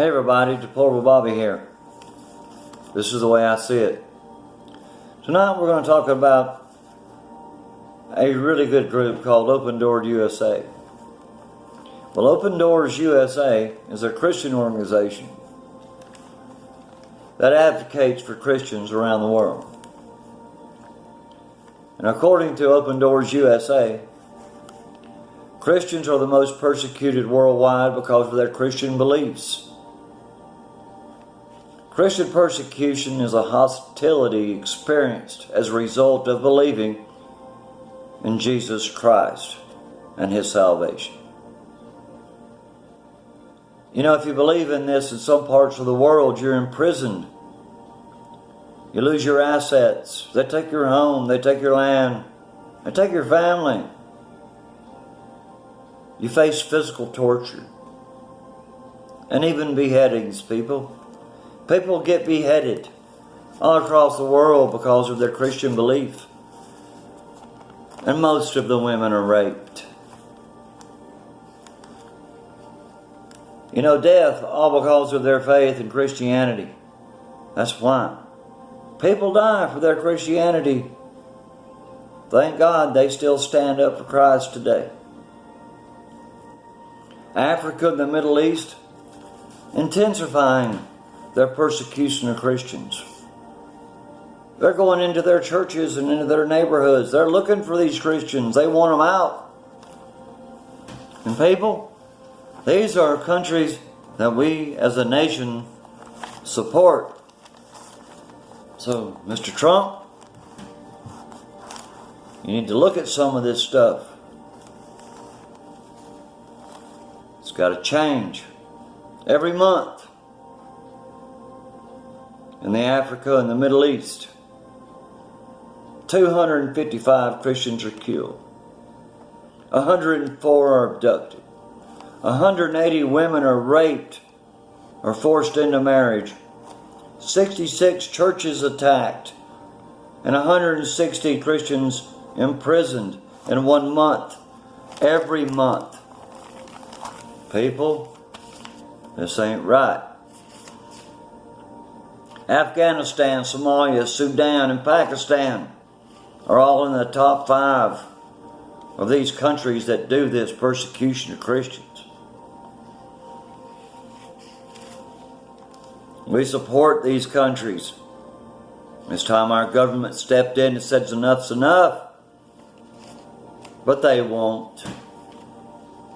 Hey everybody, Deplorable Bobby here. This is the way I see it. Tonight we're going to talk about a really good group called Open Doors USA. Well, Open Doors USA is a Christian organization that advocates for Christians around the world. And according to Open Doors USA, Christians are the most persecuted worldwide because of their Christian beliefs. Christian persecution is a hostility experienced as a result of believing in Jesus Christ and His salvation. You know, if you believe in this in some parts of the world, you're imprisoned. You lose your assets. They take your home. They take your land. They take your family. You face physical torture and even beheadings, people. People get beheaded all across the world because of their Christian belief. And most of the women are raped. You know, death all because of their faith in Christianity. That's why. People die for their Christianity. Thank God they still stand up for Christ today. Africa and the Middle East intensifying their persecution of Christians. They're going into their churches and into their neighborhoods. They're looking for these Christians. They want them out. And people, these are countries that we as a nation support. So, Mr. Trump, you need to look at some of this stuff. It's got to change every month. In the Africa and the Middle East, 255 Christians are killed. 104 are abducted. 180 women are raped or forced into marriage. 66 churches attacked. And 160 Christians imprisoned in 1 month. Every month. People, this ain't right. Afghanistan, Somalia, Sudan, and Pakistan are all in the top 5 of these countries that do this persecution of Christians. We support these countries. It's time our government stepped in and said enough's enough. But they won't.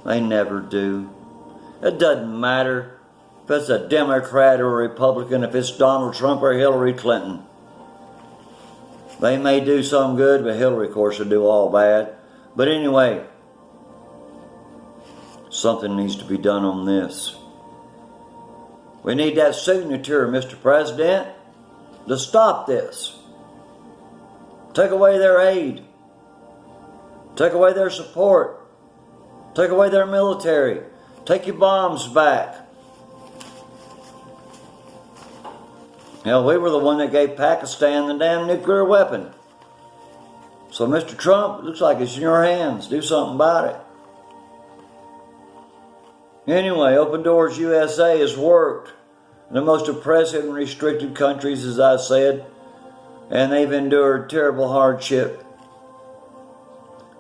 They never do. It doesn't matter if it's a Democrat or a Republican, if it's Donald Trump or Hillary Clinton. They may do some good, but Hillary, of course, will do all bad. But anyway, something needs to be done on this. We need that signature, Mr. President, to stop this. Take away their aid. Take away their support. Take away their military. Take your bombs back. Hell, we were the one that gave Pakistan the damn nuclear weapon. So, Mr. Trump, it looks like it's in your hands. Do something about it. Anyway, Open Doors USA has worked in the most oppressive and restricted countries, as I said, and they've endured terrible hardship.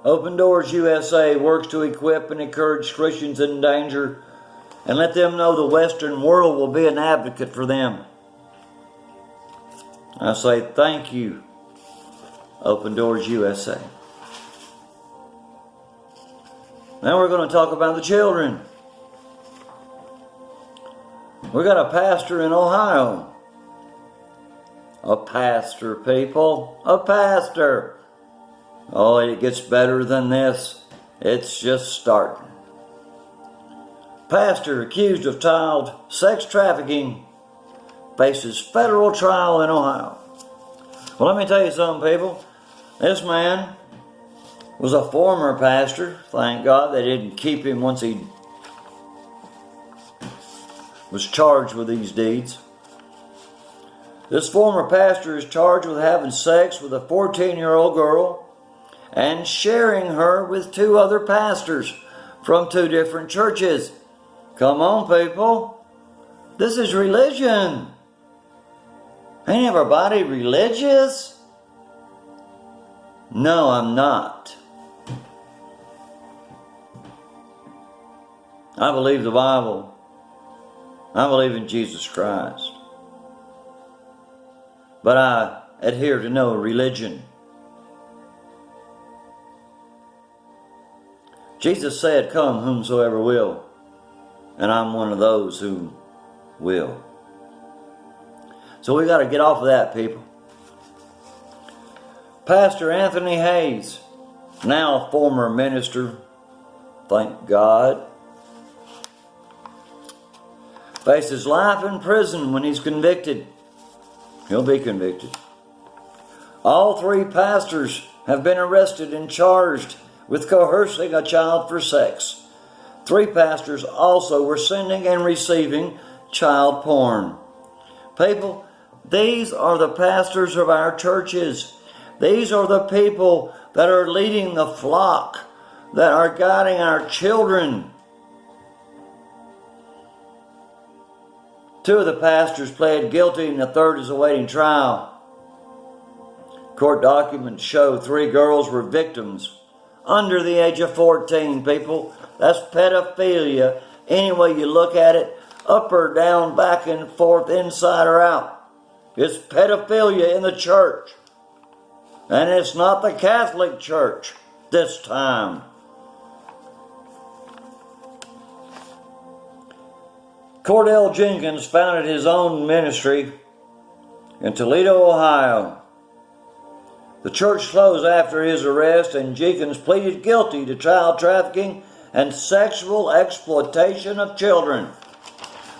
Open Doors USA works to equip and encourage Christians in danger and let them know the Western world will be an advocate for them. I say thank you, Open Doors USA. Now we're going to talk about the children. We got a pastor in Ohio. A pastor, people. A pastor. Oh, it gets better than this. It's just starting. Pastor accused of child sex trafficking faces federal trial in Ohio. Well, let me tell you something, people. This man was a former pastor. Thank God they didn't keep him once he was charged with these deeds. This former pastor is charged with having sex with a 14-year-old girl and sharing her with 2 other pastors from 2 different churches. Come on, people. This is religion. Ain't everybody religious? No, I'm not. I believe the Bible. I believe in Jesus Christ. But I adhere to no religion. Jesus said, "Come whomsoever will," and I'm one of those who will. So we got to get off of that, people. Pastor Anthony Hayes, now a former minister, thank God, faces life in prison when he's convicted. He'll be convicted. All 3 pastors have been arrested and charged with coercing a child for sex. 3 pastors also were sending and receiving child porn. People, these are the pastors of our churches. These are the people that are leading the flock, that are guiding our children. 2 of the pastors pled guilty and the 3rd is awaiting trial. Court documents show 3 girls were victims under the age of 14, people. That's pedophilia. Any way you look at it, up or down, back and forth, inside or out. It's pedophilia in the church. And it's not the Catholic Church this time. Cordell Jenkins founded his own ministry in Toledo, Ohio. The church closed after his arrest, and Jenkins pleaded guilty to child trafficking and sexual exploitation of children.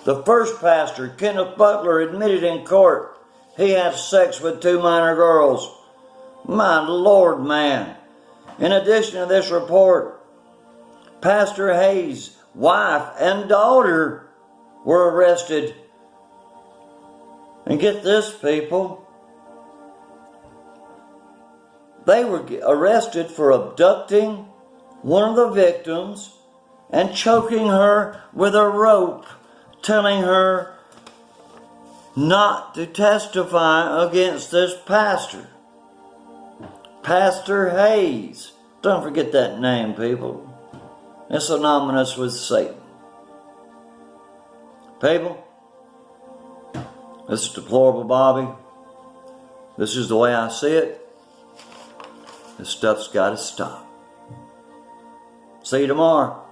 The first pastor, Kenneth Butler, admitted in court he had sex with 2 minor girls. My Lord, man. In addition to this report, Pastor Hayes' wife and daughter were arrested. And get this, people. They were arrested for abducting one of the victims and choking her with a rope, telling her not to testify against this pastor. Pastor Hayes. Don't forget that name, people. It's synonymous with Satan. People, this is deplorable, Bobby. This is the way I see it. This stuff's got to stop. See you tomorrow.